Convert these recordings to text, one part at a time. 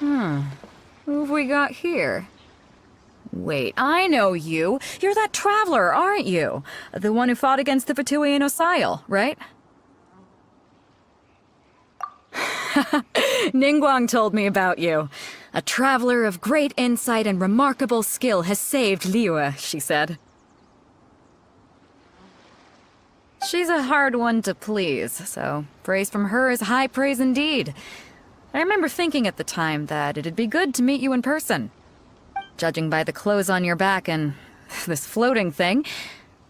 Who have we got here? Wait, I know you. You're that traveler, aren't you? The one who fought against the Fatui and Osile, right? Ningguang told me about you. A traveler of great insight and remarkable skill has saved Liyue, she said. She's a hard one to please, so praise from her is high praise indeed. I remember thinking at the time that it'd be good to meet you in person. Judging by the clothes on your back and this floating thing,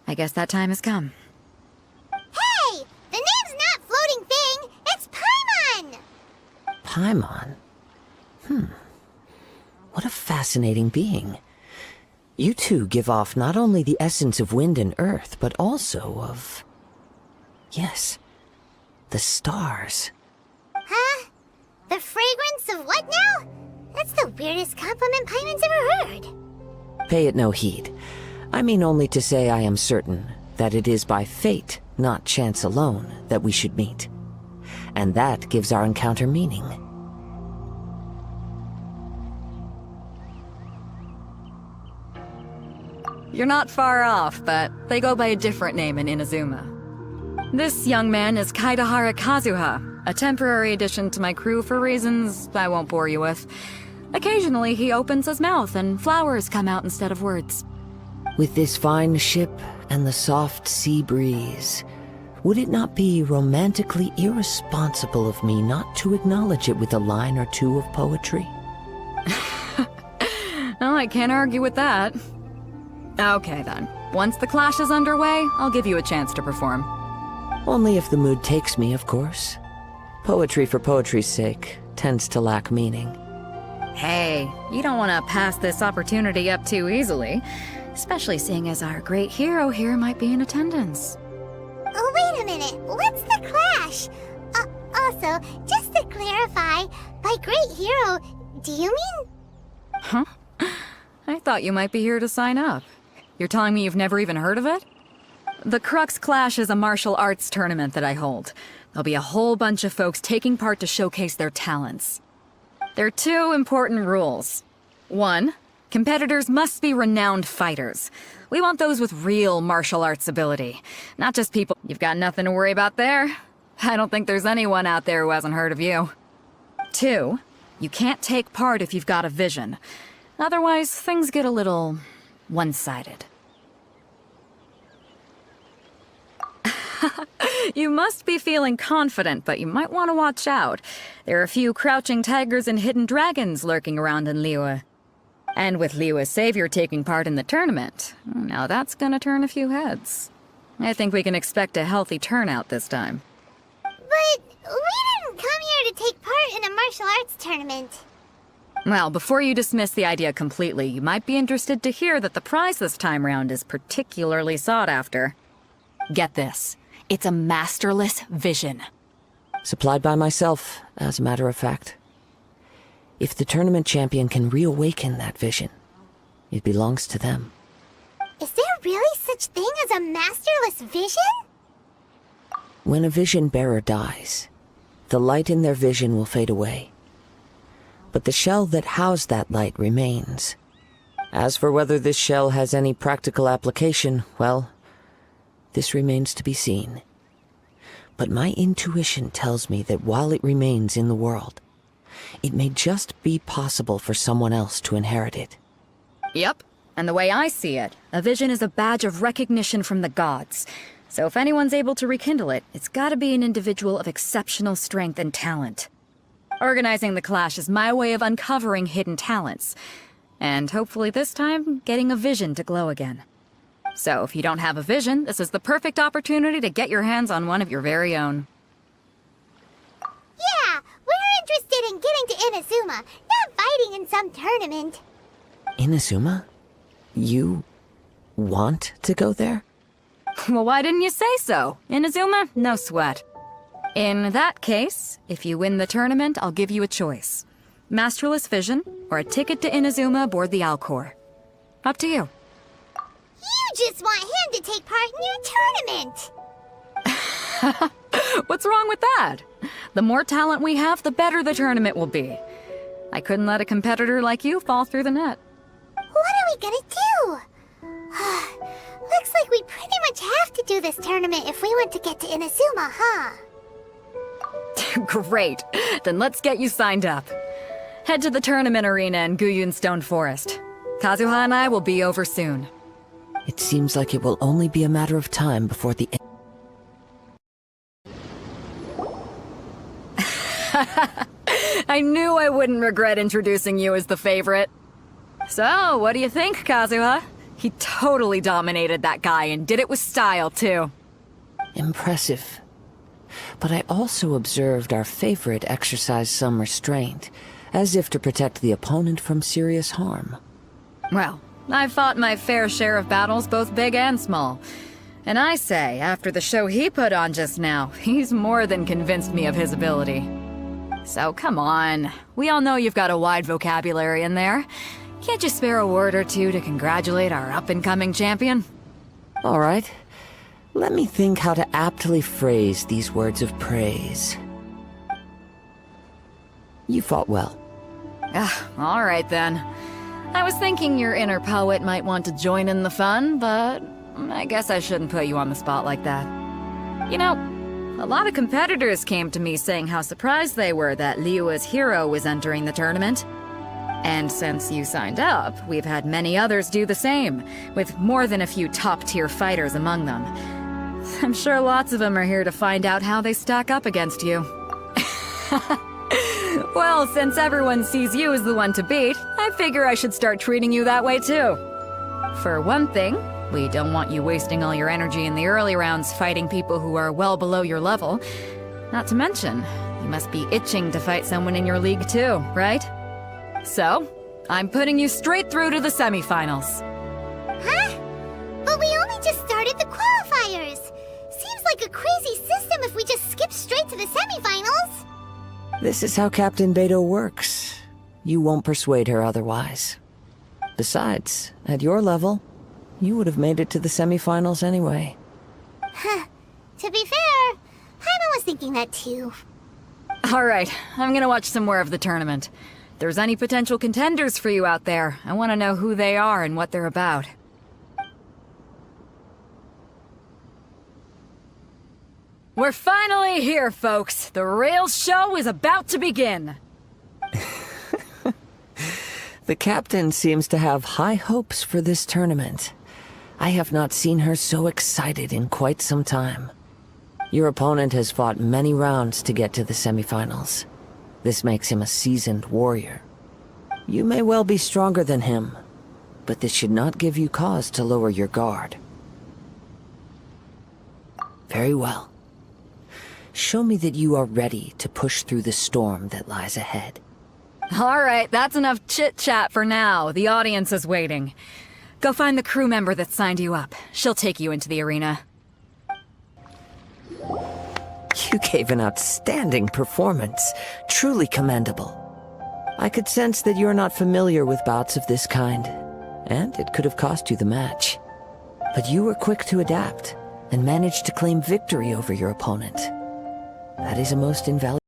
I guess that time has come. Hey! The name's not Floating Thing, it's Paimon! Paimon? What a fascinating being. You two give off not only the essence of wind and earth, but also of... yes, the stars. Huh? The fragrance of what now? That's the weirdest compliment Paimon's ever heard. Pay it no heed. I mean only to say I am certain that it is by fate, not chance alone, that we should meet. And that gives our encounter meaning. You're not far off, but they go by a different name in Inazuma. This young man is Kaidahara Kazuha, a temporary addition to my crew for reasons I won't bore you with. Occasionally, he opens his mouth and flowers come out instead of words. With this fine ship and the soft sea breeze, would it not be romantically irresponsible of me not to acknowledge it with a line or two of poetry? Oh, I can't argue with that. Okay then. Once the clash is underway, I'll give you a chance to perform. Only if the mood takes me, of course. Poetry for poetry's sake tends to lack meaning. Hey, you don't want to pass this opportunity up too easily, especially seeing as our great hero here might be in attendance. Oh, wait a minute. What's the clash? Also, just to clarify, by great hero, do you mean... Huh? I thought you might be here to sign up. You're telling me you've never even heard of it? The Crux Clash is a martial arts tournament that I hold. There'll be a whole bunch of folks taking part to showcase their talents. There are two important rules. One, competitors must be renowned fighters. We want those with real martial arts ability, not just people. You've got nothing to worry about there. I don't think there's anyone out there who hasn't heard of you. Two, you can't take part if you've got a vision. Otherwise, things get a little one-sided. You must be feeling confident, but you might want to watch out. There are a few crouching tigers and hidden dragons lurking around in Liyue. And with Liyue's savior taking part in the tournament, now that's gonna turn a few heads. I think we can expect a healthy turnout this time. But we didn't come here to take part in a martial arts tournament. Well, before you dismiss the idea completely, you might be interested to hear that the prize this time round is particularly sought after. Get this. It's a masterless vision. Supplied by myself, as a matter of fact. If the tournament champion can reawaken that vision, it belongs to them. Is there really such thing as a masterless vision? When a vision bearer dies, the light in their vision will fade away. But the shell that housed that light remains. As for whether this shell has any practical application, well, this remains to be seen. But my intuition tells me that while it remains in the world, it may just be possible for someone else to inherit it. Yep. And the way I see it, a vision is a badge of recognition from the gods. So if anyone's able to rekindle it, it's gotta be an individual of exceptional strength and talent. Organizing the clash is my way of uncovering hidden talents. And hopefully this time, getting a vision to glow again. So if you don't have a vision, this is the perfect opportunity to get your hands on one of your very own. Yeah, we're interested in getting to Inazuma, not fighting in some tournament. Inazuma? You want to go there? Well, why didn't you say so? Inazuma? No sweat. In that case, if you win the tournament, I'll give you a choice. Masterless Vision, or a ticket to Inazuma aboard the Alcor. Up to you. You just want him to take part in your tournament! What's wrong with that? The more talent we have, the better the tournament will be. I couldn't let a competitor like you fall through the net. What are we gonna do? Looks like we pretty much have to do this tournament if we want to get to Inazuma, huh? Great. Then let's get you signed up. Head to the tournament arena in Guyun Stone Forest. Kazuha and I will be over soon. It seems like it will only be a matter of time before the I knew I wouldn't regret introducing you as the favorite. So, what do you think, Kazuha? He totally dominated that guy and did it with style, too. Impressive. But I also observed our favorite exercise some restraint, as if to protect the opponent from serious harm. Well, I've fought my fair share of battles, both big and small. And I say, after the show he put on just now, he's more than convinced me of his ability. So come on, we all know you've got a wide vocabulary in there. Can't you spare a word or two to congratulate our up-and-coming champion? All right. Let me think how to aptly phrase these words of praise. You fought well. All right then. I was thinking your inner poet might want to join in the fun, but I guess I shouldn't put you on the spot like that. You know, a lot of competitors came to me saying how surprised they were that Liyue's hero was entering the tournament. And since you signed up, we've had many others do the same, with more than a few top-tier fighters among them. I'm sure lots of them are here to find out how they stack up against you. Well, since everyone sees you as the one to beat, I figure I should start treating you that way too. For one thing, we don't want you wasting all your energy in the early rounds fighting people who are well below your level. Not to mention, you must be itching to fight someone in your league too, right? So, I'm putting you straight through to the semifinals. Huh? But we only just started the qualifiers. Seems like a crazy system if we just skip straight to the semifinals. This is how Captain Beto works. You won't persuade her otherwise. Besides, at your level, you would have made it to the semifinals anyway. Huh. To be fair, Paimon was thinking that too. All right, I'm gonna watch some more of the tournament. If there's any potential contenders for you out there, I want to know who they are and what they're about. We're finally here, folks. The real show is about to begin. The captain seems to have high hopes for this tournament. I have not seen her so excited in quite some time. Your opponent has fought many rounds to get to the semifinals. This makes him a seasoned warrior. You may well be stronger than him, but this should not give you cause to lower your guard. Very well. Show me that you are ready to push through the storm that lies ahead. All right, that's enough chit-chat for now. The audience is waiting. Go find the crew member that signed you up. She'll take you into the arena. You gave an outstanding performance. Truly commendable. I could sense that you're not familiar with bouts of this kind, and it could have cost you the match. But you were quick to adapt, and managed to claim victory over your opponent. That is a most invaluable